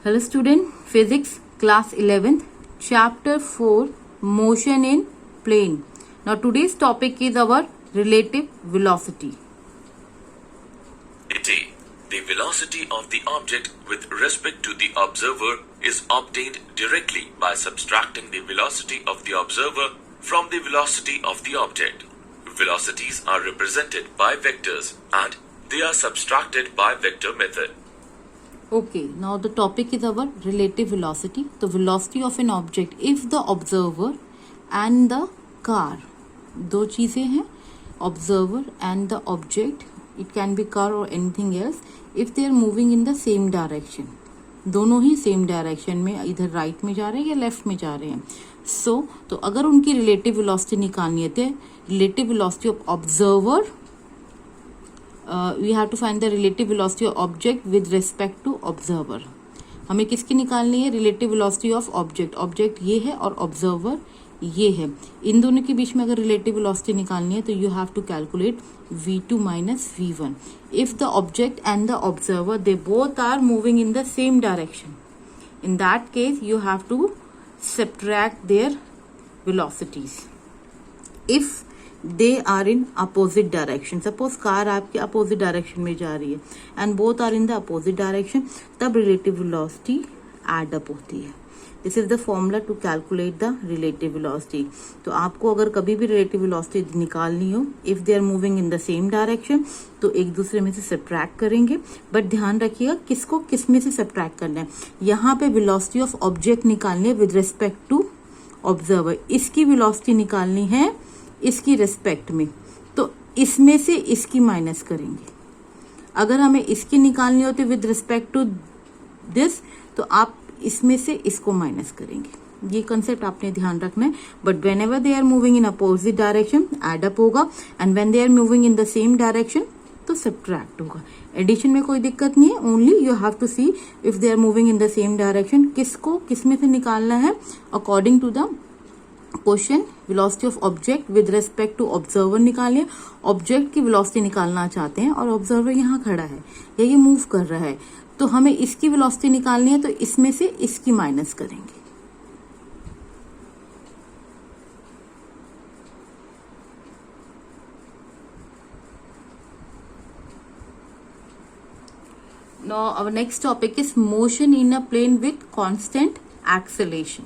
Hello student, physics class 11th chapter 4 motion in plane. Now today's topic is our relative velocity. The velocity of the object with respect to the observer is obtained directly by subtracting the velocity of the observer from the velocity of the object. Velocities are represented by vectors and they are subtracted by vector method. Okay, now the topic is our relative velocity. The velocity of an object if the observer and the car, दो चीजें हैं, observer and the object, it can be car or anything else, if they are moving in the same direction, दोनों ही same direction में इधर right में जा रहे हैं या लेफ्ट में जा रहे हैं. तो अगर उनकी रिलेटिव वेलोसिटी निकालनी है तो relative velocity of observer, we have to find the relative velocity of object with respect to observer. हमें किसकी निकालनी है? Relative velocity of object. Object ये है और ऑब्जर्वर ये है. इन दोनों के बीच में अगर रिलेटिव वेलोसिटी निकालनी है तो you have to calculate v2 minus v1. If the object and the observer, they both are moving in the same direction, in that case you have to subtract their velocities. If they are in opposite direction, suppose car आपके opposite direction में जा रही है and both are in the opposite direction, तब relative velocity add up होती है. This is the formula to calculate the relative velocity. तो आपको अगर कभी भी रिलेटिव वेलोसिटी निकालनी हो, if they are moving in the same direction, तो एक दूसरे में से सब्ट्रैक्ट करेंगे. बट ध्यान रखिएगा किसको किस में से सब्ट्रैक्ट करना है. यहाँ पे वेलोसिटी ऑफ ऑब्जेक्ट निकालनी है विद रिस्पेक्ट टू ऑब्जर्वर. इसकी वेलोसिटी निकालनी है इसकी रिस्पेक्ट में, तो इसमें से इसकी माइनस करेंगे. अगर हमें इसकी निकालनी होती विद रिस्पेक्ट टू दिस, तो आप इसमें से इसको माइनस करेंगे. ये कंसेप्ट आपने ध्यान रखना है. But whenever they are moving in opposite direction add up होगा, and when they are moving in the same direction तो सब्ट्रैक्ट होगा. एडिशन में कोई दिक्कत नहीं है, only you have to see if they are moving in the same direction किसको किस में से निकालना है according to the question. Velocity of object with respect to observer निकालिए. ऑब्जेक्ट की वेलोसिटी निकालना चाहते हैं और ऑब्जर्वर यहाँ खड़ा है या ये मूव कर रहा है, तो हमें इसकी वेलोसिटी निकालनी है, तो इसमें से इसकी माइनस करेंगे. Now our next topic is motion in a plane with constant acceleration.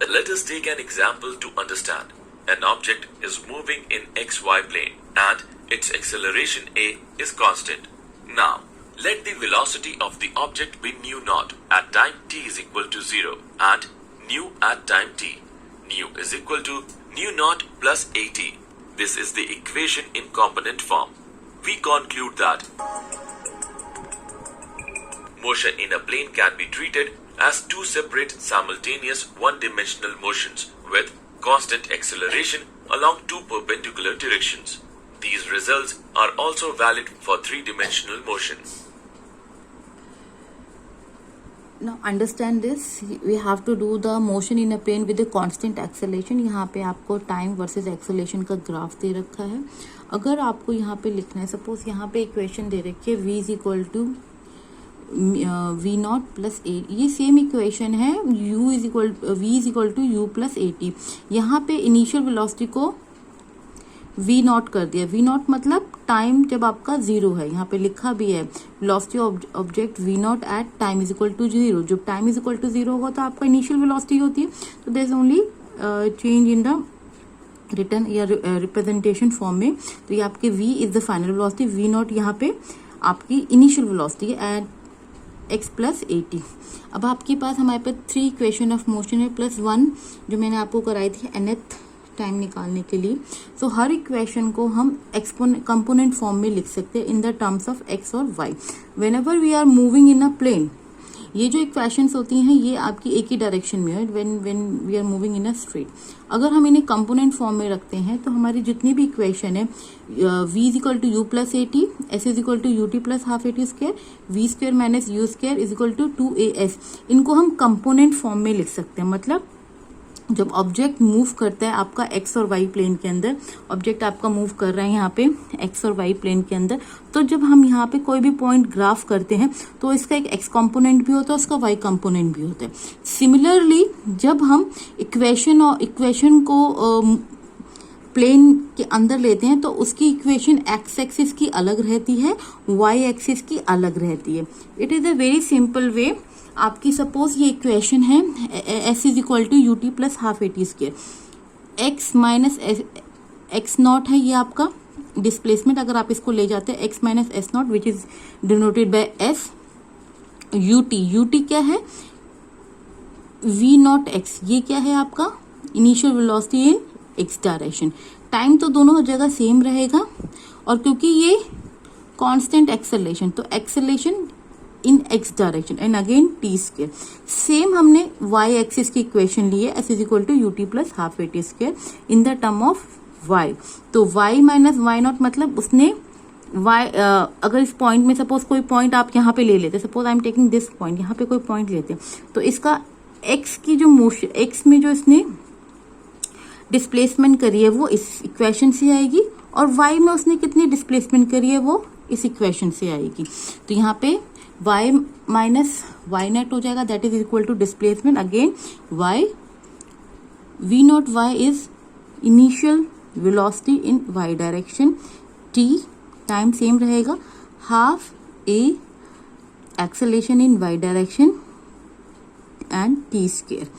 Let us take an example to understand. An object is moving in xy plane and its acceleration a is constant. Now, let the velocity of the object be nu naught at time t is equal to 0 and nu at time t. Nu is equal to nu naught plus at. This is the equation in component form. We conclude that motion in a plane can be treated as two separate simultaneous one-dimensional motions with constant acceleration along two perpendicular directions. These results are also valid for three-dimensional motion. Now understand this, we have to do the motion in a plane with a constant acceleration. यहाँ पे आपको time versus acceleration का graph दे रखा है. अगर आपको यहाँ पे लिखना है, सपोज यहाँ पे इक्वेशन दे रखी है v is equal to we not plus A. ये सेम इक्वेशन है u is equal v is equal to you plus A T. यहाँ पे इनिशियल वेलोसिटी को v नॉट कर दिया. v नॉट मतलब टाइम जब आपका जीरो है, यहाँ पे लिखा भी है velocity object v not at time is equal to zero. जब time is equal to zero होगा तो आपका इनिशियल वेलोसिटी होती है. तो there is only change in the return या रिप्रेजेंटेशन फॉर्म में. तो ये आपके v is the final velocity, v not यहाँ पे आपकी इनिशियल वेलोसिटी है at x plus A T. अब आपके पास हमारे पास 3 इक्वेशन ऑफ मोशन है प्लस 1 जो मैंने आपको कराई थी nth टाइम निकालने के लिए. तो हर इक्वेशन को हम कंपोनेंट फॉर्म में लिख सकते हैं in the terms of x और y. Whenever we are moving in a plane, ये जो इक्वेशंस होती हैं ये आपकी एक ही डायरेक्शन में है when we are moving in a straight. अगर हम इन्हें कंपोनेंट फॉर्म में रखते हैं तो हमारी जितनी भी इक्वेशन है v is equal to you plus A t, s is equal to u t plus half A T square, v square minus u square is equal to 2as, इनको हम कंपोनेंट फॉर्म में लिख सकते हैं. मतलब जब object move करता है आपका एक्स और वाई प्लेन के अंदर, ऑब्जेक्ट आपका मूव कर रहा है यहाँ पे एक्स और वाई प्लेन के अंदर, तो जब हम यहाँ पे कोई भी पॉइंट ग्राफ करते हैं तो इसका एक एक्स कंपोनेंट भी होता है, उसका वाई कंपोनेंट भी होता है। सिमिलरली जब हम इक्वेशन को प्लेन के अंदर लेते हैं तो उसकी इक्वेशन एक्स एक्सिस की अलग रहती है, वाई एक्सिस की अलग रहती है। It is a very simple way. आपकी सपोज ये इक्वेशन है s is equal to u t plus half A t square, x minus x not है ये आपका डिस्प्लेसमेंट। अगर आप इसको ले जाते हैं x minus s not which is denoted by s, u t क्या है, वी नॉट एक्स, ये क्या है आपका initial velocity in x direction. Time तो दोनों जगह सेम रहेगा, और क्योंकि ये कांस्टेंट एक्सेलरेशन, तो acceleration in x direction and again t square. Same हमने वाई एक्सिस की इक्वेशन ली है, s is equal to u t plus half A t square in the term of y. तो वाई माइनस वाई नॉट मतलब उसने Y, अगर इस point में सपोज कोई पॉइंट आप यहाँ पे ले लेते, suppose I am taking this point, यहाँ पे कोई पॉइंट लेते तो इसका एक्स की जो मोशन, एक्स में जो इसने डिस्प्लेसमेंट करी है वो इस इक्वेशन से आएगी, और वाई में उसने कितनी डिस्प्लेसमेंट करी है वो इस इक्वेशन से आएगी। तो यहाँ पे y माइनस वाई नेट हो जाएगा, that is equal to displacement again y, v not y is initial velocity in y direction, t time same रहेगा, half a acceleration in y direction and t square,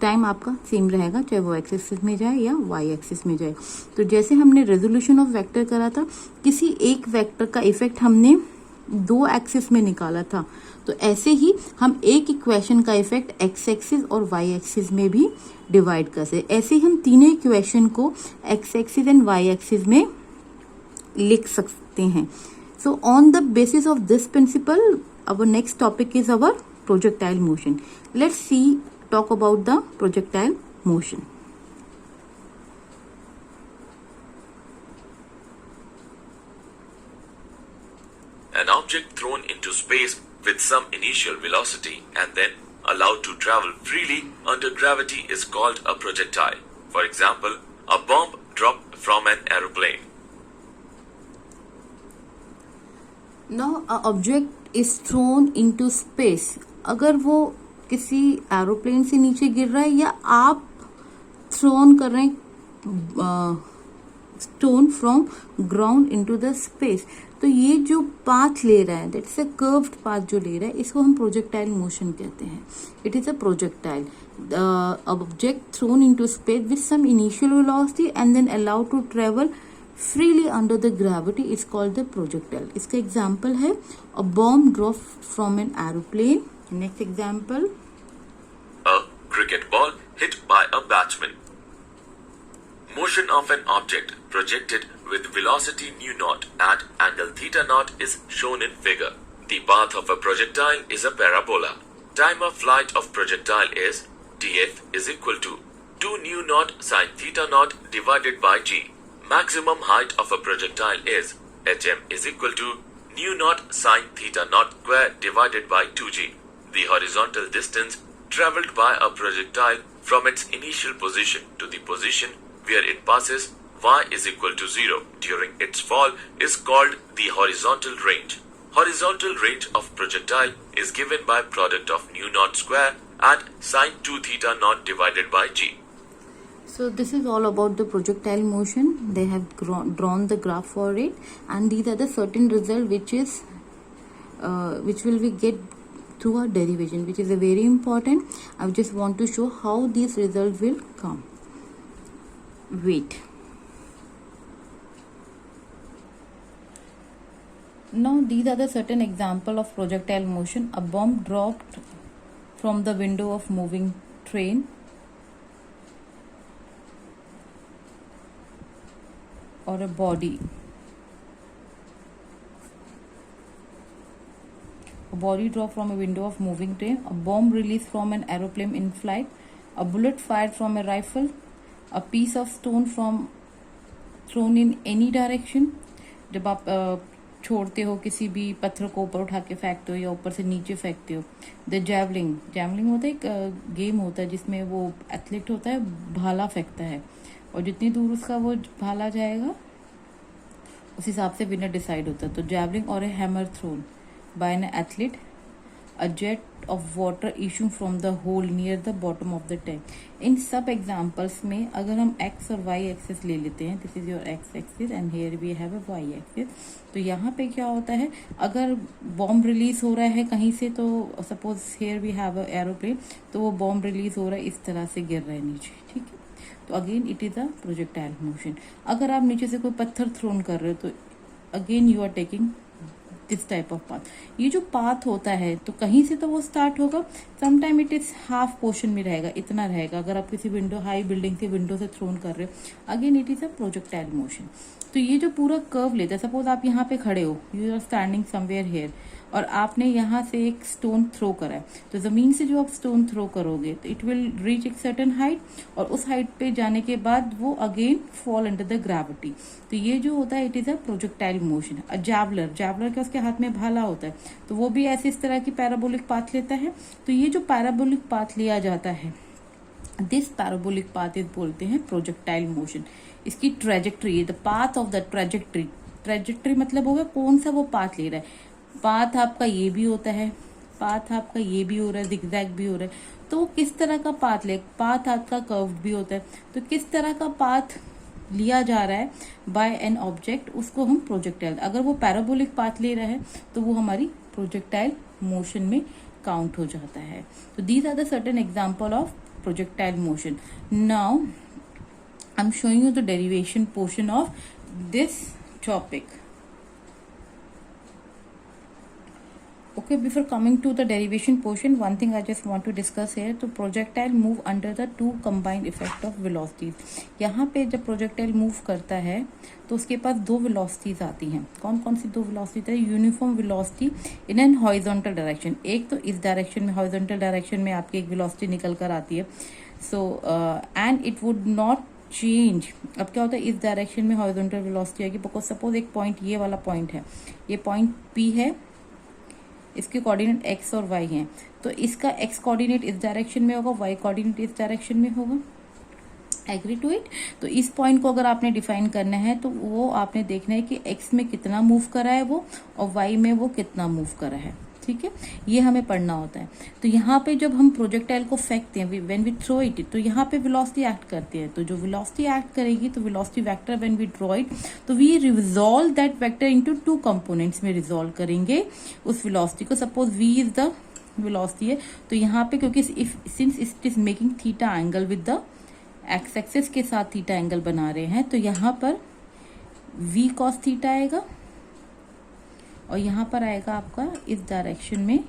time आपका same रहेगा चाहे वो axis में जाए या Y axis में जाए। तो जैसे हमने रेजोल्यूशन ऑफ वेक्टर करा था, किसी एक वेक्टर का इफेक्ट हमने दो एक्सिस में निकाला था, तो ऐसे ही हम एक इक्वेशन का इफेक्ट एक्स एक्सिस और वाई एक्सिस में भी डिवाइड कर सकते। ऐसे ही हम तीनों इक्वेशन को x axis and y axis में लिख सकते हैं। So on the basis of this principle our next topic is our projectile motion. Let's talk about the projectile motion. An object thrown into space with some initial velocity and then allowed to travel freely under gravity is called a projectile. For example, a bomb dropped from an aeroplane. Now, an object is thrown into space. अगर वो किसी aeroplane से नीचे गिर रहा है या आप थ्रोन कर रहे हैं stone from ground into the space, तो ये जो पाथ ले रहा है, दैट्स अ कर्व्ड पाथ जो ले रहा है, इसको हम प्रोजेक्टाइल मोशन कहते हैं। It is a projectile object thrown into space with some initial velocity and then allowed to travel freely under the gravity is called the projectile. इसका example है a bomb dropped from an aeroplane. Next example, a cricket ball hit by a batsman. Motion of an object projected with velocity nu naught at angle theta naught is shown in figure. The path of a projectile is a parabola. Time of flight of projectile is df is equal to 2 nu naught sin theta naught divided by g. Maximum height of a projectile is hm is equal to nu naught sin theta naught square divided by 2g. The horizontal distance travelled by a projectile from its initial position to the position where it passes y is equal to 0 during its fall is called the horizontal range. Horizontal range of projectile is given by product of nu naught square and sin 2 theta naught divided by g. So this is all about the projectile motion. They have drawn the graph for it, and these are the certain result which will we get through our derivation, which is a very important. I just want to show how these results will come. Wait. Now these are the certain example of projectile motion. A bomb dropped from the window of moving train, or a body dropped from a window of moving train, a bomb released from an aeroplane in flight, a bullet fired from a rifle, a piece of stone thrown in any direction. जब आप छोड़ते हो, किसी भी पत्थर को ऊपर उठा के फेंकते हो या ऊपर से नीचे फेंकते हो। द जैवलिंग, जैवलिंग होता है एक गेम होता है जिसमें वो एथलीट होता है, भाला फेंकता है और जितनी दूर उसका वो भाला जाएगा उस हिसाब से विनर डिसाइड होता है। तो जैवलिंग और a hammer thrown by an athlete, a jet of water issue from the hole near the bottom of the tank. इन सब एग्जाम्पल्स में अगर हम एक्स और वाई एक्सिस ले लेते हैं, this is your x axis and here we have a y axis, तो यहाँ पे क्या होता है, अगर बॉम्ब रिलीज हो रहा है कहीं से, तो suppose here we have a aeroplane, तो वो बॉम्ब रिलीज हो रहा है, इस तरह से गिर रहा है नीचे, ठीक है, तो again it is a projectile motion. अगर आप नीचे से कोई पत्थर थ्रोन कर रहे हो तो again you are taking this type of path. ये जो पाथ होता है तो कहीं से तो वो स्टार्ट होगा, sometime it is half portion में रहेगा, इतना रहेगा। अगर आप किसी विंडो, हाई बिल्डिंग से विंडो से थ्रोन कर रहे हो, again it is a projectile motion. तो ये जो पूरा कर्व लेता है, सपोज आप यहाँ पे खड़े हो, you are standing somewhere here, और आपने यहाँ से एक स्टोन थ्रो करा है, तो जमीन से जो आप स्टोन थ्रो करोगे तो इट विल रीच एक सर्टेन हाइट, और उस हाइट पे जाने के बाद वो again fall under the gravity. तो ये जो होता है it is a projectile motion. A javelin, javelin के उसके हाथ में भाला होता है, तो वो भी ऐसे इस तरह की पैराबोलिक पाथ लेता है। तो ये जो पैराबोलिक पाथ लिया जाता है, दिस पैराबोलिक पाथ इज बोलते हैं प्रोजेक्टाइल मोशन। इसकी trajectory, the path of the trajectory, trajectory मतलब होगा कौन सा वो पाथ ले रहा है। पाथ आपका ये भी होता है, पाथ आपका ये भी हो रहा है, जिगजैग भी हो रहा है, तो किस तरह का पाथ ले, पाथ आपका कर्व भी होता है, तो किस तरह का पाथ लिया जा रहा है बाय एन ऑब्जेक्ट, उसको हम प्रोजेक्टाइल, अगर वो पैराबोलिक पाथ ले रहा है तो वो हमारी प्रोजेक्टाइल मोशन में काउंट हो जाता है। तो these are the certain example of projectile motion. Now I'm showing you the derivation portion of this topic. Okay, before coming to the derivation portion, one thing I just want to discuss here, तो projectile move under the two combined effect of velocities। यहाँ पे जब projectile move करता है तो उसके पास दो velocities आती हैं। कौन कौन सी दो velocities है? Uniform velocity in an horizontal direction, एक तो इस डायरेक्शन में, horizontal डायरेक्शन में आपकी एक velocity निकल कर आती है, so and it would not change. अब क्या होता है, इस डायरेक्शन में हॉरिजॉन्टल वेलोसिटी आएगी, बिकॉज सपोज एक पॉइंट, ये वाला पॉइंट है, ये पॉइंट P है, इसके कोऑर्डिनेट x और y हैं, तो इसका x कोऑर्डिनेट इस डायरेक्शन में होगा, y कोऑर्डिनेट इस डायरेक्शन में होगा। Agree to it? तो इस पॉइंट को अगर आपने डिफाइन करना है तो वो आपने देखना है कि x में कितना मूव करा है वो, और y में वो कितना मूव करा है, ठीक है, ये हमें पढ़ना होता है। तो यहाँ पे जब हम प्रोजेक्टाइल को फेंकते हैं, व्हेन वी थ्रो इट, तो यहाँ पे वेलोसिटी एक्ट करती है, तो जो वेलोसिटी एक्ट करेगी, तो velocity vector when we draw it, तो we resolve that vector into two components में रिजॉल्व करेंगे उस वेलोसिटी को। Suppose v is the velocity है, तो यहाँ पे क्योंकि since it is making theta angle with the X axis के साथ थीटा एंगल बना रहे हैं, तो यहाँ पर v cos थीटा आएगा, और यहाँ पर आएगा आपका इस डायरेक्शन में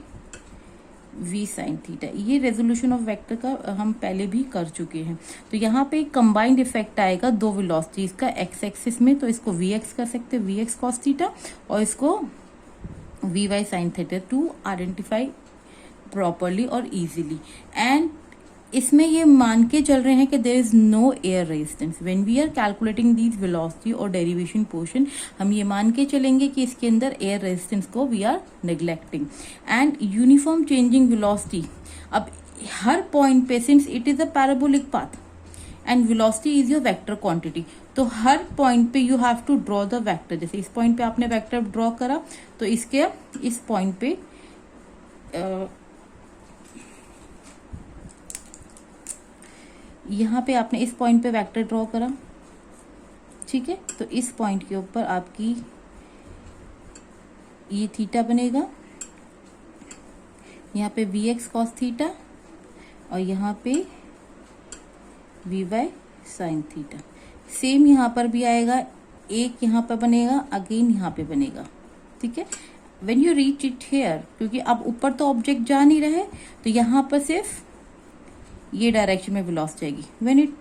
v साइन थीटा। ये रेजोल्यूशन ऑफ वेक्टर का हम पहले भी कर चुके हैं। तो यहाँ पे एक कंबाइंड इफेक्ट आएगा दो वेलोसिटीज का एक्स एक्सिस में, तो इसको vx कर सकते हैं, vx cos थीटा, और इसको vy sine theta, to identify properly और इजीली। एंड इसमें ये मान के चल रहे हैं कि there is no air resistance when we are calculating these velocity और डेरिवेशन पोर्शन। हम ये मान के चलेंगे कि इसके अंदर एयर रेजिस्टेंस को we are neglecting. And uniform changing velocity, अब हर पॉइंट पे since it is a parabolic path and velocity is your vector quantity, तो हर पॉइंट पे you have to draw the vector. जैसे इस पॉइंट पे आपने वेक्टर ड्रॉ करा, तो इसके इस पॉइंट पे यहाँ पे आपने इस पॉइंट पे वेक्टर ड्रॉ करा, ठीक है, तो इस पॉइंट के ऊपर आपकी ये थीटा बनेगा, यहाँ पे vx cos थीटा, और यहाँ पे vy sin थीटा। सेम यहाँ पर भी आएगा, एक यहाँ पर बनेगा, अगेन यहाँ पे बनेगा, ठीक है। When you reach it here, क्योंकि अब ऊपर तो ऑब्जेक्ट जा नहीं रहे, तो यहाँ पर सिर्फ ये डायरेक्शन में वेलोसिटी आएगी। When it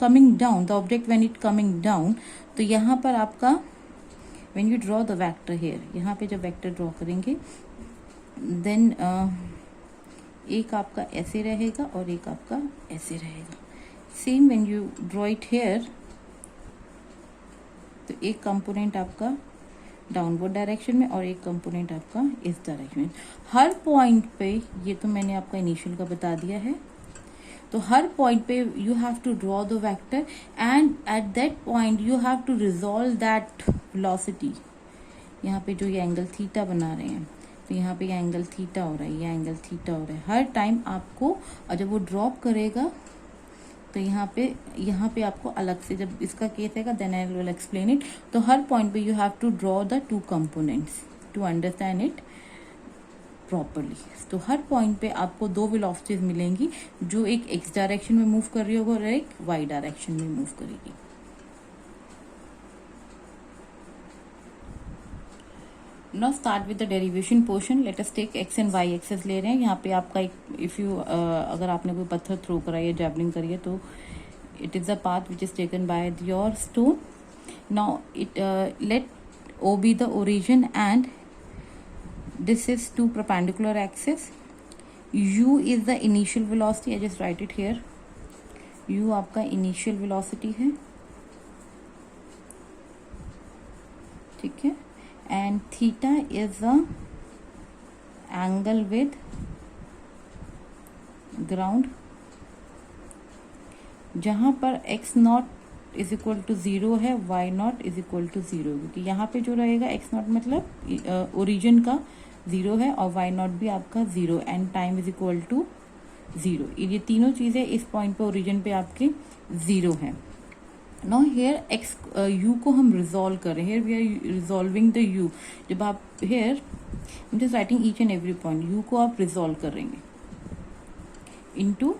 coming down, the object when it coming down, तो यहाँ पर आपका when you draw the vector here, यहाँ पे जब वेक्टर ड्रॉ करेंगे, देन एक आपका ऐसे रहेगा और एक आपका ऐसे रहेगा। Same when you draw it here, तो एक कंपोनेंट आपका डाउनवर्ड डायरेक्शन में और एक कंपोनेंट आपका इस डायरेक्शन में। हर पॉइंट पे, ये तो मैंने आपका इनिशियल का बता दिया है, तो हर पॉइंट पे you have to draw the vector and at that point you have to resolve that velocity. यहाँ पे जो ये एंगल थीटा बना रहे हैं, तो यहाँ पे ये एंगल थीटा हो रहा है, ये एंगल थीटा हो रहा है। हर टाइम आपको, और जब वो ड्रॉप करेगा तो यहाँ पे आपको अलग से, जब इसका केस आएगा then I will explain it. तो हर पॉइंट पे you have to draw the two components to understand it properly. तो हर पॉइंट पे आपको दो वेलोसिटीज मिलेंगी, जो एक एक्स डायरेक्शन में मूव कर रही होगी और एक वाई डायरेक्शन में मूव करेगी। Now start with the derivation portion. Let us take x and y axes ले रहे हैं। यहाँ पे आपका एक, इफ यू अगर आपने कोई पत्थर थ्रो करा है, जैवलिंग करी है, तो it is the path which is taken by your stone. Now it let O be the origin and this is two perpendicular axes. U is the initial velocity. I just write it here. U आपका initial velocity है, ठीक है, and theta is the angle with ground, जहाँ पर x not is equal to 0 है, y not is equal to 0, क्योंकि यहाँ पे जो रहेगा x नॉट मतलब ओरिजिन का 0 है और y नॉट भी आपका 0 and time is equal to 0। ये तीनों चीजें इस पॉइंट पे ओरिजिन पे आपके 0 है। नाउ हेयर एक्स यू को हम रिजॉल्व कर रहे हैं, here we are resolving the u. जब आप here I am just writing each and every point, u को आप रिजॉल्व करेंगे इनटू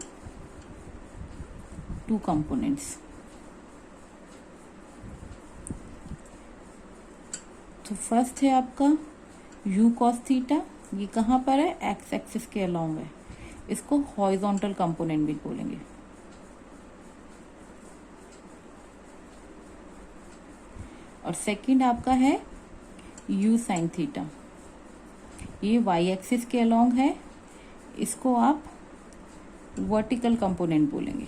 टू कंपोनेंट्स। तो फर्स्ट है आपका यू कॉस थीटा, ये कहाँ पर है, एक्स एक्सिस के अलोंग है, इसको हॉरिजॉन्टल कंपोनेंट भी बोलेंगे। और सेकंड आपका है यू साइन थीटा, ये वाई एक्सिस के अलोंग है, इसको आप वर्टिकल कंपोनेंट बोलेंगे।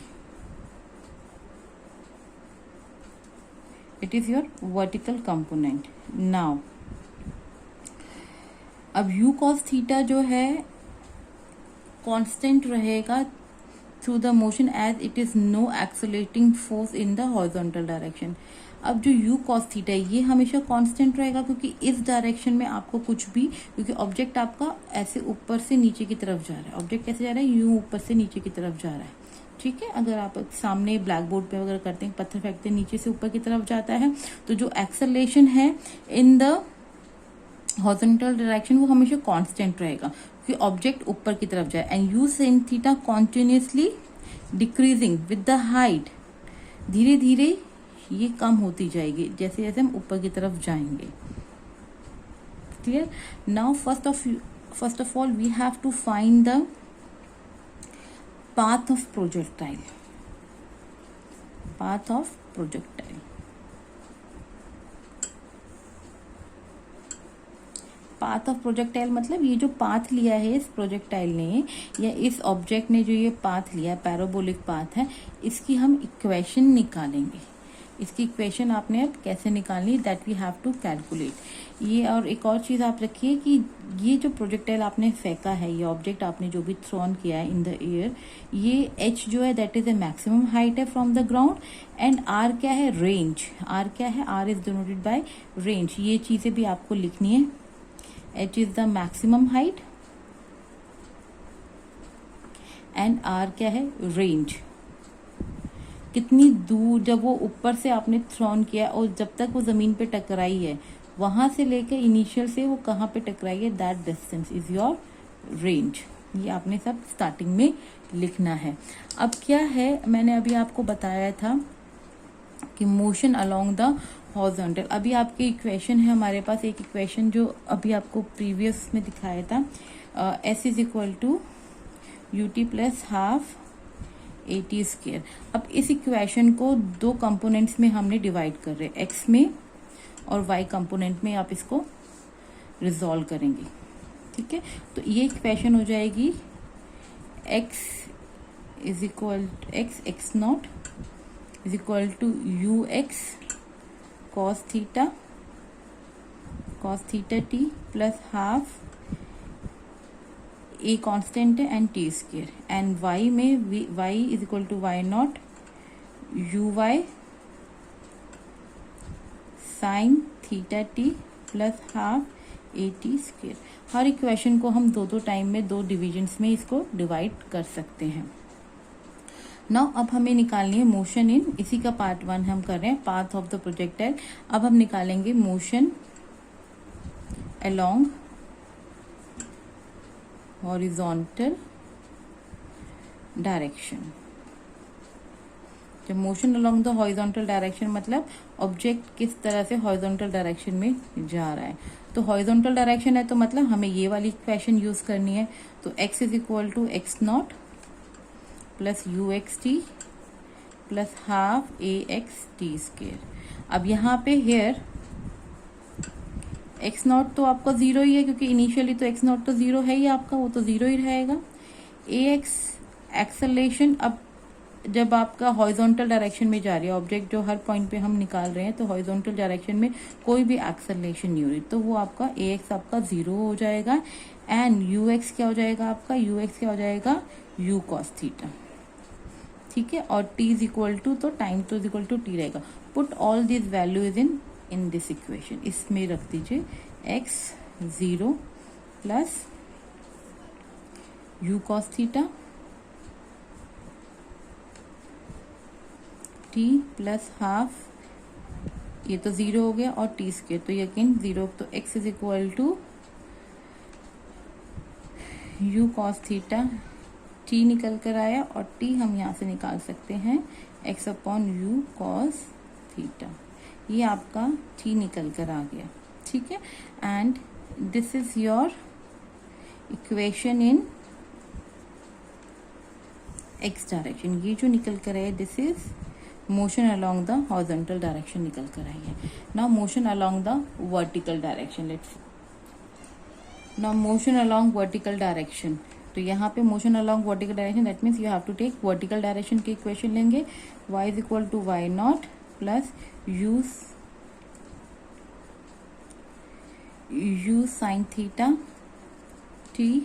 It is your vertical component. Now अब यू कॉस थीटा जो है कांस्टेंट रहेगा through the motion as it is no accelerating force in the horizontal direction. अब जो यू कॉस थीटा है ये हमेशा कांस्टेंट रहेगा, क्योंकि इस डायरेक्शन में आपको कुछ भी, क्योंकि ऑब्जेक्ट आपका ऐसे ऊपर से नीचे की तरफ जा रहा है, ऑब्जेक्ट कैसे जा रहा है, यू ऊपर से नीचे की तरफ जा रहा है, ठीक है। अगर आप सामने ब्लैक बोर्ड पे अगर करते हैं, पत्थर फेंकते हैं, नीचे से ऊपर की तरफ जाता है, तो जो एक्सेलरेशन है इन द हॉरिजॉन्टल डायरेक्शन वो हमेशा कांस्टेंट रहेगा, क्योंकि ऑब्जेक्ट ऊपर की तरफ जाए। And you sin theta continuously decreasing with the height, धीरे धीरे ये कम होती जाएगी जैसे जैसे हम ऊपर की तरफ जाएंगे। Clear? Now first of all we have to find the path of projectile, path of projectile। Path of projectile मतलब ये जो पाथ लिया है इस प्रोजेक्टाइल ने या इस ऑब्जेक्ट ने, जो ये पाथ लिया, पैराबोलिक पाथ है, इसकी हम इक्वेशन निकालेंगे। इसकी इक्वेशन आपने अब कैसे निकालनी, that we have to calculate. ये और एक और चीज आप रखिए कि ये जो प्रोजेक्टाइल आपने फेंका है, ये ऑब्जेक्ट आपने जो भी थ्रोन किया है इन द एयर, ये h जो है that is the maximum height है from the ground, and r क्या है, रेंज। r क्या है, r is denoted by range. ये चीजें भी आपको लिखनी है। h is the maximum height and r क्या है, रेंज। कितनी दूर, जब वो ऊपर से आपने थ्रोन किया और जब तक वो जमीन पे टकराई है, वहां से लेकर इनिशियल से वो कहाँ पे टकराई है, that distance is your range. ये आपने सब स्टार्टिंग में लिखना है। अब क्या है, मैंने अभी आपको बताया था कि मोशन अलोंग द हॉरिजॉन्टल। अभी आपकी इक्वेशन है हमारे पास, एक इक्वेशन जो अभी आपको प्रीवियस में दिखाया था, s is equal to ut plus half AT square. अब इस इक्वेशन को दो कंपोनेंट्स में हमने डिवाइड कर रहे हैं, x में और y कंपोनेंट में आप इसको रिजॉल्व करेंगे, ठीक है। तो ये इक्वेशन हो जाएगी x is equal x not is equal to ux cos theta cos theta T plus half A constant है and T square, and Y में Y is equal to Y not U Y sine theta T plus half A T square. हर equation को हम दो time में 2 divisions में इसको divide कर सकते हैं। नाउ अब हमें निकालनी है मोशन इन, इसी का पार्ट 1 हम कर रहे हैं, पाथ ऑफ द प्रोजेक्टाइल। अब हम निकालेंगे मोशन अलोंग हॉरिजॉन्टल डायरेक्शन। जब motion along the horizontal direction मतलब ऑब्जेक्ट किस तरह से हॉरिजॉन्टल डायरेक्शन में जा रहा है। तो हॉरिजॉन्टल डायरेक्शन है तो मतलब हमें ये वाली इक्वेशन यूज करनी है। तो x is equal to x not plus u x t plus half a x t square. अब यहाँ पे हेयर एक्स नॉट तो आपका 0 ही है, क्योंकि इनिशियली तो एक्स नॉट तो 0 है ही आपका, वो तो 0 ही रहेगा। ए एक्स एक्सेलरेशन, अब जब आपका हॉरिजॉन्टल डायरेक्शन में जा रही है ऑब्जेक्ट, जो हर पॉइंट पे हम निकाल रहे हैं, तो हॉरिजॉन्टल डायरेक्शन में कोई भी एक्सेलरेशन नहीं हो रही, तो वो आपका ए एक्स आपका 0 हो जाएगा। एंड यू एक्स क्या हो जाएगा आपका, यू एक्स क्या हो जाएगा, यू कॉस थीटा, ठीक है। और टी इज इक्वल टू, तो टाइम तो इज इक्वल टू टी रहेगा। Put all this values in this equation, इसमें रख दीजिए x 0 plus you cos theta T plus half, ये तो 0 हो गया, और टी स्क्वायर तो यकीन 0, तो x is equal to u cos theta, t निकल कर आया, और t हम यहाँ से निकाल सकते हैं x upon u cos theta, ये आपका t निकल कर आ गया, ठीक है। And this is your equation in x direction, ये जो निकल कर आया this is motion along the horizontal direction निकल कर आई है। Now motion along the vertical direction, let's now motion along vertical direction. तो यहाँ पे motion along vertical direction, that means you have to take vertical direction की equation लेंगे, y is equal to Y not plus u sine theta T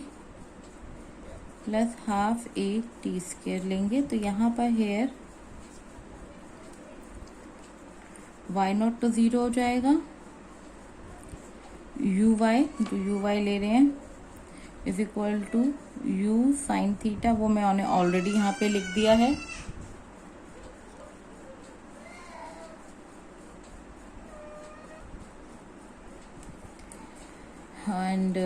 plus half A T square लेंगे। तो यहाँ पर hair y not तो 0 हो जाएगा, u y जो यू वाई ले रहे हैं is equal to you sine theta, वो मैंने ऑलरेडी यहाँ पे लिख दिया है, एंड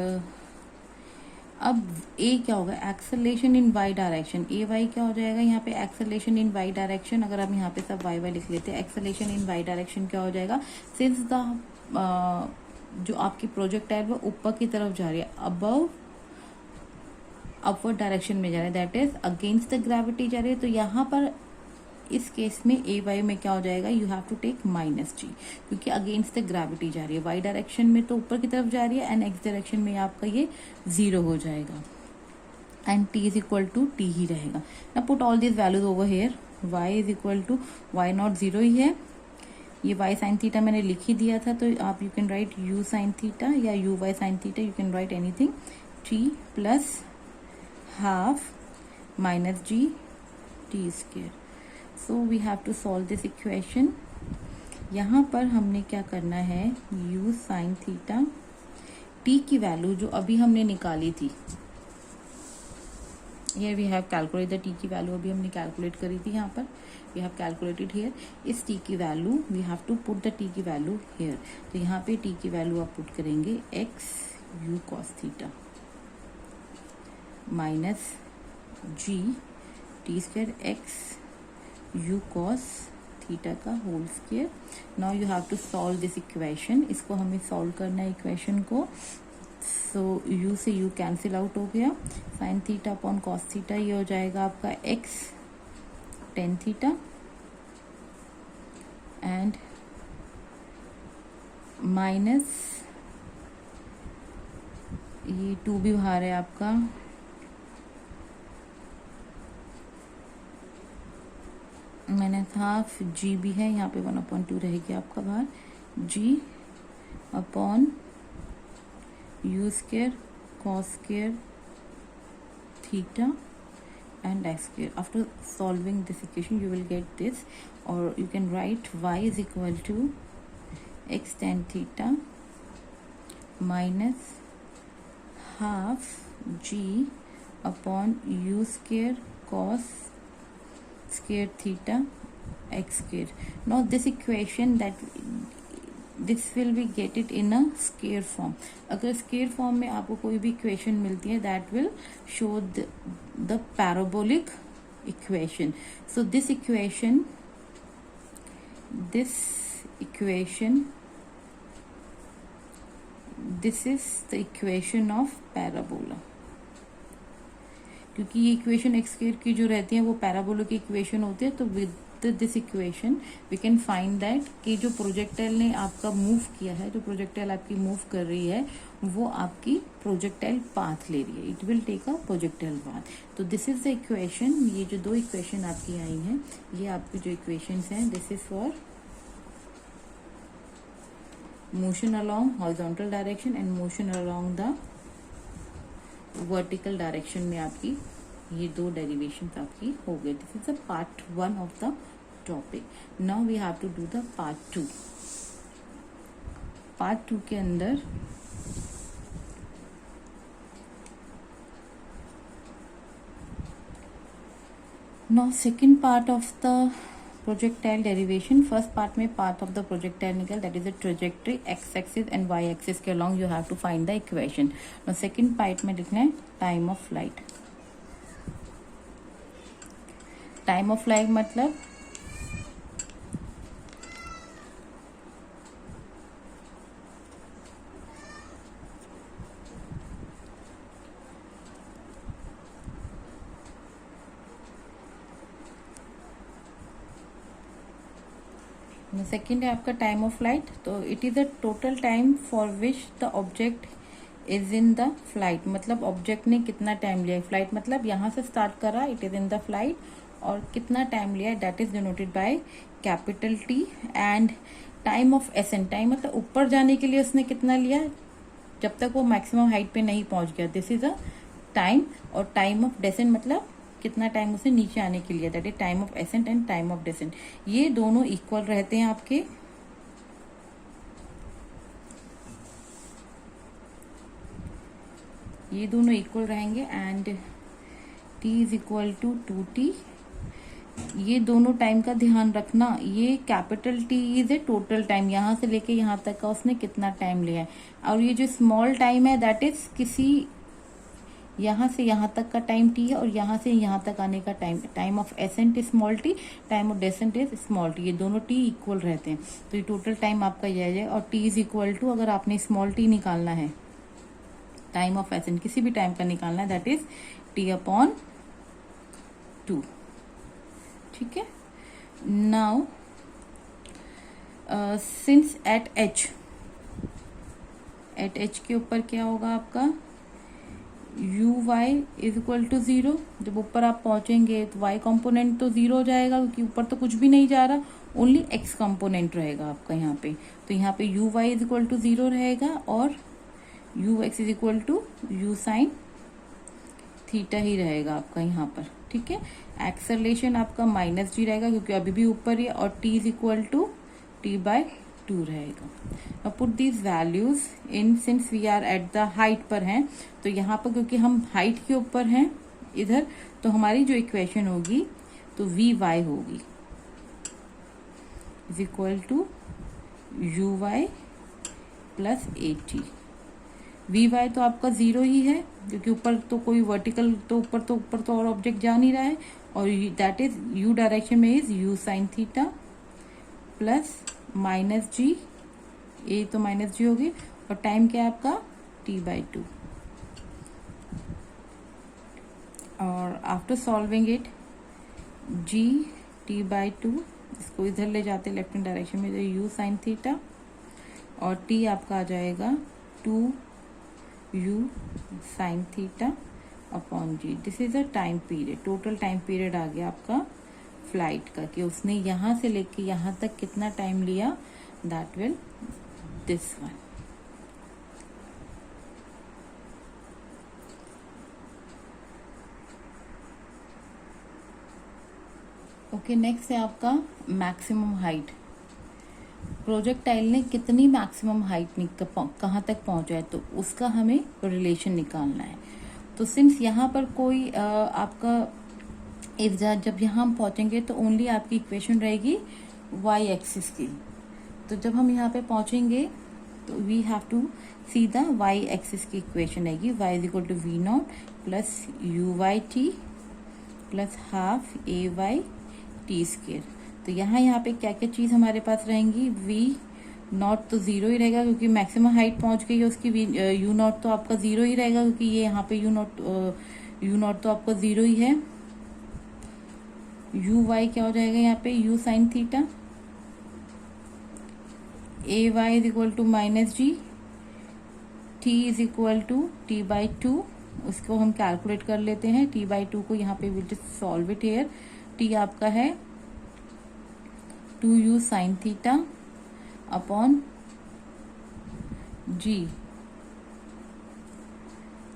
अब ए क्या होगा, acceleration in y direction, a y क्या हो जाएगा यहाँ पे, एक्सेलरेशन इन वाई डायरेक्शन। अगर हम यहाँ पे सब वाई वाई लिख लेते हैं, एक्सेलरेशन इन वाई डायरेक्शन क्या हो जाएगा, सिंस द जो आपकी प्रोजेक्टाइल वो ऊपर की तरफ जा रही है, अबव अपवर्ड डायरेक्शन में जा रहा है, that is against the gravity जा रही है। तो यहाँ पर इस केस में ए वाई में क्या हो जाएगा, you have to take minus G, क्योंकि अगेंस्ट द ग्रेविटी जा रही है, वाई डायरेक्शन में तो ऊपर की तरफ जा रही है, एंड एक्स डायरेक्शन में आपका ये 0 हो जाएगा, and T is equal to T ही रहेगा। ना put all this values over here, Y is equal to Y not 0 ही है, ये वाई साइन थीटा मैंने लिख ही दिया था, तो आप you can write U sine theta या U Y sine theta, you can write anything, T plus half minus ji T square. So we have to solve this equation. यहाँ पर हमने क्या करना है, u साइन थीटा t की value जो अभी हमने निकाली थी, here we have calculated the t की वैल्यू अभी हमने कैलकुलेट करी थी, यहाँ पर we have calculated here, इस t की value we have to put the t की वैल्यू here। तो यहाँ पे t की वैल्यू आप पुट करेंगे x u cos theta minus g t square x u cos theta का whole square. Now you have to solve this equation, इसको हमें सॉल्व करना है इक्वेशन को। सो u से u कैंसिल आउट हो गया, sine theta upon cos theta, ये हो जाएगा आपका x tan theta and minus ये 2 भी बाहर है आपका, मैंने हाफ जी भी है यहाँ पे 1/2 रहेगी आपका बाहर, जी upon u square cos square theta and x square. After solving this equation you will get this, or you can write y is equal to x tan theta minus half g upon u square cos square theta x square. Now this equation that this will be get it in a square form. अगर square form में आपको कोई भी equation मिलती है that will show the parabolic equation. So this equation this is the equation of parabola. क्योंकि ये equation x square की जो रहती है वो पैराबोला की इक्वेशन होती है, तो with this equation we can find that कि जो प्रोजेक्टाइल ने आपका मूव किया है, जो प्रोजेक्टाइल आपकी मूव कर रही है वो आपकी प्रोजेक्टाइल पाथ ले रही है. It will take a projectile path. तो दिस इज द इक्वेशन. ये जो दो इक्वेशन आपकी आई हैं ये आपकी जो इक्वेशंस हैं, this is for motion along horizontal direction and motion along the vertical direction में आपकी ये दो डेरिवेशन आपकी हो गए. This is the part 1 of the topic. Now we have to do the part 2. Part 2 के अंदर now second part of the projectile derivation. First part में पाथ ऑफ द प्रोजेक्टाइल निकल, that is the trajectory x axis and y axis के along you have to find the equation. Now second part में लिखना है time of flight. Time of flight मतलब second है आपका time of flight. तो it is the total time for which the object is in the flight. मतलब object ने कितना टाइम लिया है. फ्लाइट मतलब यहाँ से स्टार्ट करा, it is in the flight, और कितना टाइम लिया है that is denoted by capital T. And time of accent, time मतलब ऊपर जाने के लिए उसने कितना लिया जब तक वो मैक्सिमम हाइट पे नहीं पहुंच गया, दिस इज अ टाइम. और टाइम ऑफ डेसेंट मतलब कितना टाइम उसे नीचे आने के लिए, that is time of ascent and time of descent. ये दोनों इक्वल रहते हैं आपके. ये दोनों इक्वल रहेंगे and t is equal to 2t. ये दोनों टाइम का ध्यान रखना. ये capital T is a total time, यहाँ से लेके यहाँ तक का उसने कितना टाइम लिया है. और ये जो स्मॉल टाइम है दैट इज किसी यहाँ से यहाँ तक का टाइम t है, और यहाँ से यहाँ तक आने का time. Time of accent is small t, time of descent is small t. ये दोनों t इक्वल रहते हैं. तो ये टोटल टाइम आपका यह है. और t इज इक्वल टू, अगर आपने स्मॉल t निकालना है, टाइम ऑफ एसेंट किसी भी टाइम का निकालना है, दैट इज t अपॉन 2. ठीक है. नाउ सिंस एट h के ऊपर क्या होगा आपका, u Y is equal to 0. जब ऊपर आप पहुंचेंगे तो y कंपोनेंट तो 0 हो जाएगा क्योंकि ऊपर तो कुछ भी नहीं जा रहा, ओनली x कंपोनेंट रहेगा आपका यहाँ पे. तो यहाँ पे U Y is equal to 0 रहेगा और U X is equal to you sine theta ही रहेगा आपका यहाँ पर. ठीक है. एक्सेलरेशन आपका -g रहेगा क्योंकि अभी भी ऊपर ही, और t is equal to t/2 रहेगा. Now put these values in, since we are at the height पर हैं, तो यहाँ पर क्योंकि हम हाइट के ऊपर हैं इधर, तो हमारी जो इक्वेशन होगी तो vy होगी is equal to uy plus 80. vy तो आपका 0 ही है क्योंकि ऊपर तो कोई वर्टिकल तो ऊपर तो और ऑब्जेक्ट जा नहीं रहा है, और दैट इज u डायरेक्शन में is u sine theta plus -g. ए तो -g होगी, और टाइम क्या है आपका t/2. और after solving it g t/2, इसको इधर ले जाते लेफ्ट हैंड डायरेक्शन में, तो u साइन थीटा, और t आपका आ जाएगा 2u sine theta upon g. This is a time period. Total time period आ गया आपका फ्लाइट का, कि उसने यहाँ से लेके यहाँ तक कितना टाइम लिया, that will this one. Okay, next है आपका मैक्सिमम हाइट। प्रोजेक्टाइल ने कितनी मैक्सिमम हाइट कहाँ तक पहुंचा है, तो उसका हमें रिलेशन निकालना है। तो सिंस यहाँ पर कोई आपका जब यहाँ हम पहुंचेंगे तो ओनली आपकी इक्वेशन रहेगी वाई एक्सिस की। तो जब हम यहाँ पे पहुंचेंगे तो we have to see the y axis की इक्वेशन आएगी, y is equal to we not plus u y t plus half a y t square. तो यहाँ पे क्या क्या चीज हमारे पास रहेंगी, वी नॉट तो जीरो ही रहेगा क्योंकि मैक्सिमम हाइट पहुंच गई है उसकी। यू नॉट तो आपका जीरो ही रहेगा क्योंकि ये यहाँ पे यू नॉट तो आपका जीरो ही है। यू वाई क्या हो जाएगा यहाँ पे, u sine theta, a y is equal to minus ji, t is equal to t by two. उसको हम कैलकुलेट कर लेते हैं, टी बाई टू को यहाँ पे will just solve it here. T आपका है 2u साइन थीटा अपॉन जी।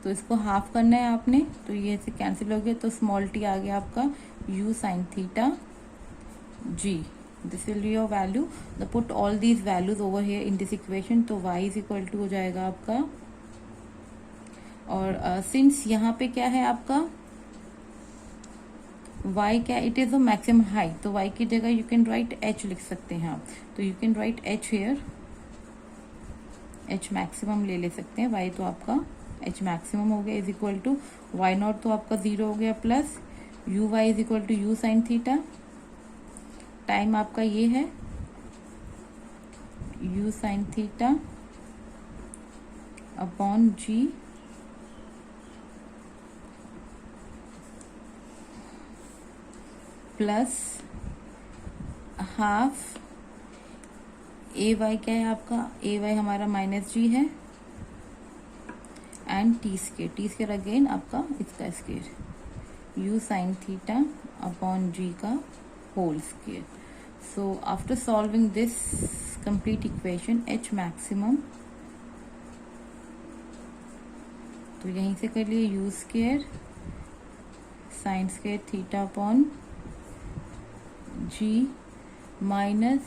तो इसको हाफ करना है आपने, तो ये से कैंसिल हो गया, तो स्मॉल टी आ गया आपका u sign theta g. This will be your value. The put all these values over here in this equation. तो y इज इक्वल टू हो जाएगा आपका, और सिंस यहाँ पे क्या है आपका y क्या, it is the maximum height, तो y की जगह यू कैन राइट h लिख सकते हैं आप। तो you can right h here, h maximum ले सकते हैं। y तो आपका h मैक्सिमम हो गया is equal to y not तो आपका जीरो हो गया plus u Y is equal to you sine theta. Time आपका ये है u sine theta upon g plus half a y क्या है आपका, ए वाई हमारा माइनस जी है एंड टी स्केयर अगेन आपका इसका square U sine theta upon G का whole square. So after solving this complete equation H maximum, तो यहीं से कर लिए U square sine square theta upon G minus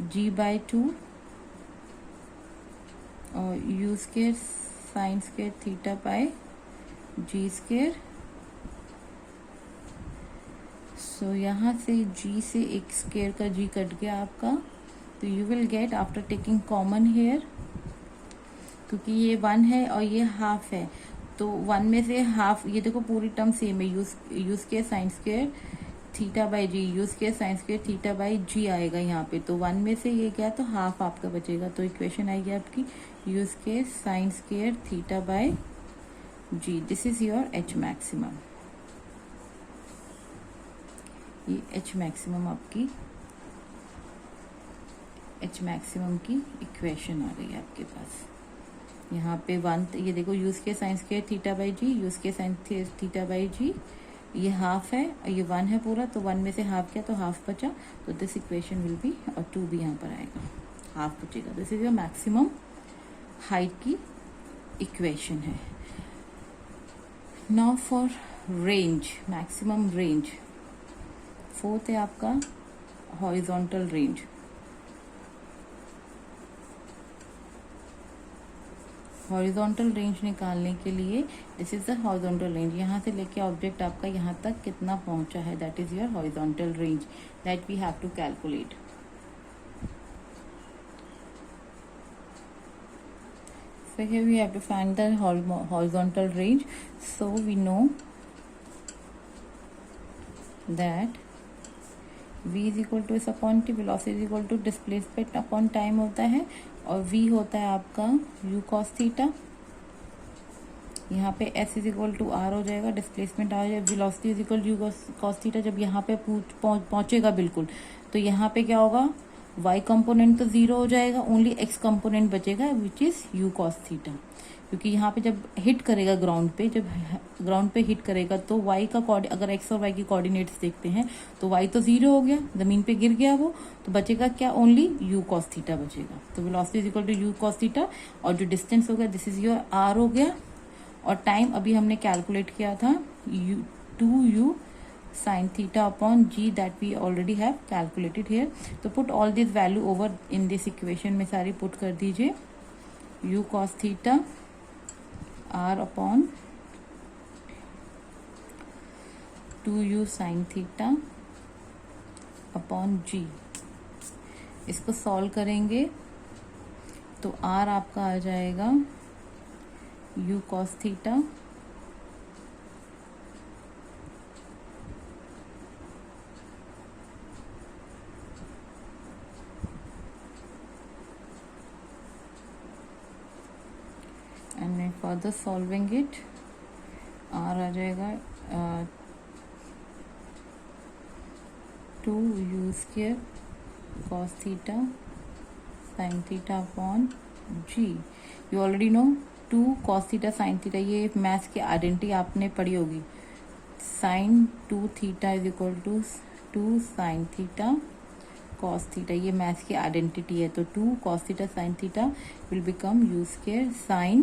G by two और U square sine square theta by G square. So यहाँ से जी से एक स्केयर का जी कट गया आपका, तो you will get after taking common hair, क्योंकि ये वन है और ये हाफ है, तो वन में से हाफ, ये देखो पूरी टर्म सेम है, U square sine square theta by G, U square sine square theta by G आएगा यहाँ पे। तो वन में से ये क्या, तो हाफ आपका बचेगा, तो इक्वेशन आएगी आपकी U square sine square theta by G. This is your H maximum. ये एच मैक्सिमम आपकी, एच मैक्सिमम की इक्वेशन आ गई है आपके पास। यहाँ पे वन, ये देखो U square sine square theta by G, U square sine theta by G, ये हाफ है और ये वन है पूरा, तो वन में से हाफ किया तो हाफ बचा, तो दिस इक्वेशन विल बी, और टू भी यहाँ पर आएगा, हाफ बचेगा। This is your maximum height की इक्वेशन है। Now for range, maximum range, fourth है आपका हॉरिजॉन्टल रेंज। हॉरिजॉन्टल रेंज निकालने के लिए this is the horizontal range, यहाँ से लेके ऑब्जेक्ट आपका यहाँ तक कितना पहुंचा है, that is your horizontal range that we have to calculate. So here we have to find the horizontal range. So we know that v is equal to s upon t, velocity is equal to displacement upon time होता है, और v होता है आपका u cos theta. यहाँ पे s is equal to r हो जाएगा, डिस्प्लेसमेंट आ जाएगा, velocity is equal to cos theta. जब यहाँ पे पहुंचेगा बिल्कुल, तो यहाँ पे क्या होगा, y कंपोनेंट तो जीरो हो जाएगा, ओनली x कंपोनेंट बचेगा which is u cos theta, क्योंकि यहाँ पे जब हिट करेगा ग्राउंड पे, जब ग्राउंड पे हिट करेगा तो y का अगर x और y की कोऑर्डिनेट्स देखते हैं तो y तो जीरो हो गया, जमीन पे गिर गया वो, तो बचेगा क्या, ओनली u cos थीटा बचेगा। तो velocity is equal to u cos theta, और जो डिस्टेंस हो गया दिस इज योर r हो गया, और टाइम अभी हमने कैलकुलेट किया था 2u sin theta upon g that we already have calculated here. तो put all this value over in this equation में सारी put कर दीजिए. u cos theta r upon 2u sin theta upon g. इसको solve करेंगे तो r आपका आ जाएगा u cos theta and then further solving it r आ जाएगा 2u square cos theta sin theta upon g. You already know 2 cos theta sin theta, ये maths की identity आपने पढ़ी होगी. sin 2 theta is equal to 2 sin theta cos theta, ये maths की identity है. तो 2 cos theta sin theta will become u square sin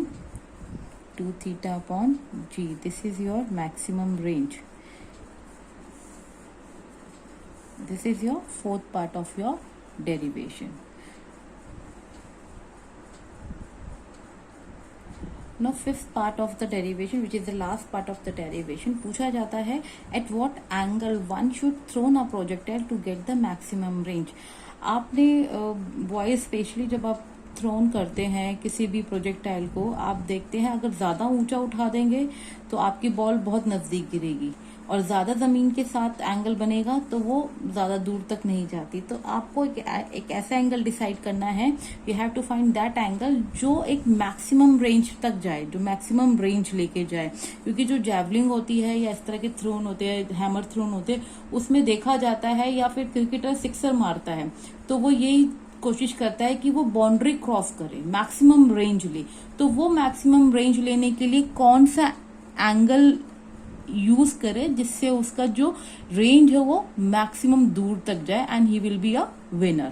2 theta upon g. This is your maximum range. This is your fourth part of your derivation. Now fifth part of the derivation, which is the last part of the derivation, पूछा जाता है at what angle one should throw a projectile to get the maximum range. आपने boys specially जब आप throne करते हैं किसी भी प्रोजेक्टाइल को, आप देखते हैं अगर ज्यादा ऊंचा उठा देंगे तो आपकी बॉल बहुत नजदीक गिरेगी, और ज्यादा जमीन के साथ एंगल बनेगा तो वो ज्यादा दूर तक नहीं जाती. तो आपको एक ऐसा एंगल डिसाइड करना है. You have to find that angle जो एक मैक्सिमम रेंज तक जाए, जो मैक्सिमम रेंज लेके जाए. क्योंकि जो जैवलिंग होती है या इस तरह के थ्रोन होते हैं, हैमर थ्रोन होते हैं, उसमें देखा जाता है, या फिर क्रिकेटर सिक्सर मारता है तो वो यही कोशिश करता है कि वो बाउंड्री क्रॉस करे, मैक्सिमम रेंज ले. तो वो मैक्सिमम रेंज लेने के लिए कौन सा एंगल यूज करे जिससे उसका जो रेंज है वो मैक्सिमम दूर तक जाए, and he will be a winner.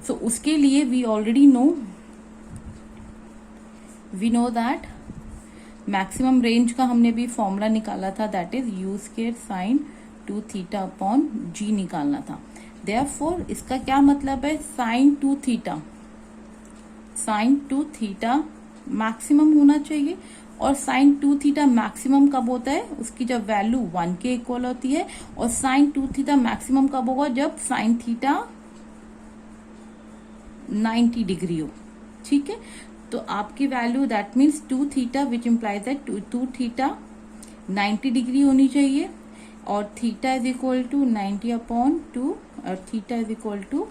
So उसके लिए we already know that maximum range का हमने भी फॉर्मूला निकाला था, that is u square sine 2 theta upon g निकालना था. देयरफॉर इसका क्या मतलब है, साइन 2 थीटा मैक्सिमम होना चाहिए. और साइन 2 थीटा मैक्सिमम कब होता है, उसकी जब वैल्यू 1 के इक्वल होती है. और साइन 2 थीटा मैक्सिमम कब होगा, जब साइन थीटा 90 डिग्री हो. ठीक है, तो आपकी value that means 2 theta which implies that 2 theta 90 degree होनी चाहिए. और theta is equal to 90 upon 2, और theta is equal to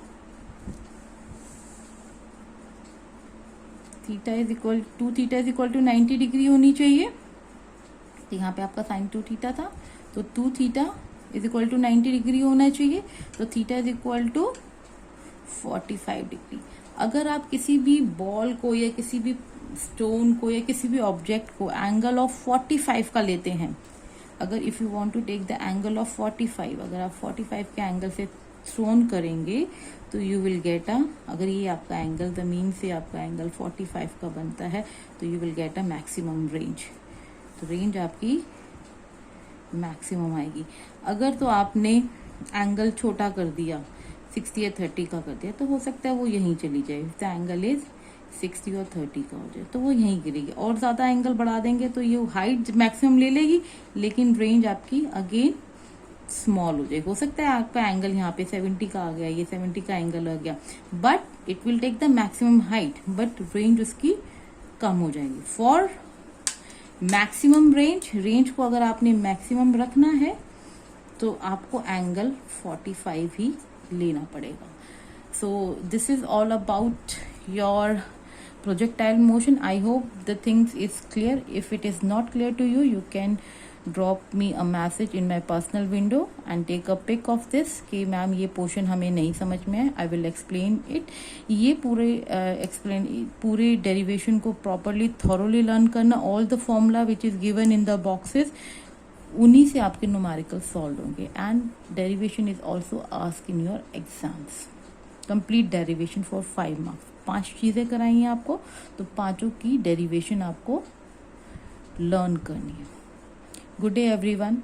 90 degree होनी चाहिए. तो यहाँ पे आपका साइन 2 थीटा था, तो 2 theta is equal to 90 degree होना चाहिए. तो theta is equal to 45 degree. अगर आप किसी भी बॉल को या किसी भी स्टोन को या किसी भी ऑब्जेक्ट को एंगल ऑफ 45 का लेते हैं, अगर if you want to take the angle of 45, अगर आप 45 के एंगल से थ्रोन करेंगे तो यू विल गेट अगर ये आपका एंगल जमीन से आपका एंगल 45 का बनता है तो you will get a maximum range. तो रेंज आपकी मैक्सिमम आएगी. अगर तो आपने एंगल छोटा कर दिया, 60 या 30 का कर दिया, तो हो सकता है वो यहीं चली जाए. द एंगल इज 60 और 30 का हो जाए तो वो यहीं गिरेगी. और ज्यादा एंगल बढ़ा देंगे तो ये हाइट मैक्सिमम ले लेगी, लेकिन रेंज आपकी अगेन स्मॉल हो जाएगा. हो सकता है आपका एंगल यहाँ पे 70 का आ गया, ये 70 का एंगल आ गया, but it will take the maximum height, but range उसकी कम हो जाएगी. फॉर मैक्सिमम रेंज को अगर आपने मैक्सिमम रखना है तो आपको एंगल 45 ही लेना पड़ेगा. So this is all about your projectile motion. I hope the things is clear. If it is not clear to you, you can drop me a message in my personal window and take a pic of this कि ma'am ये portion हमें नहीं समझ में है. I will explain it. ये पूरे derivation को properly thoroughly learn करना. All the formula which is given in the boxes, उन्हीं से आपके numerical solved होंगे. And derivation is also asked in your exams. Complete derivation for 5 marks. 5 चीजें कराई हैं आपको, तो 5 की डेरिवेशन आपको लर्न करनी है. Good day everyone.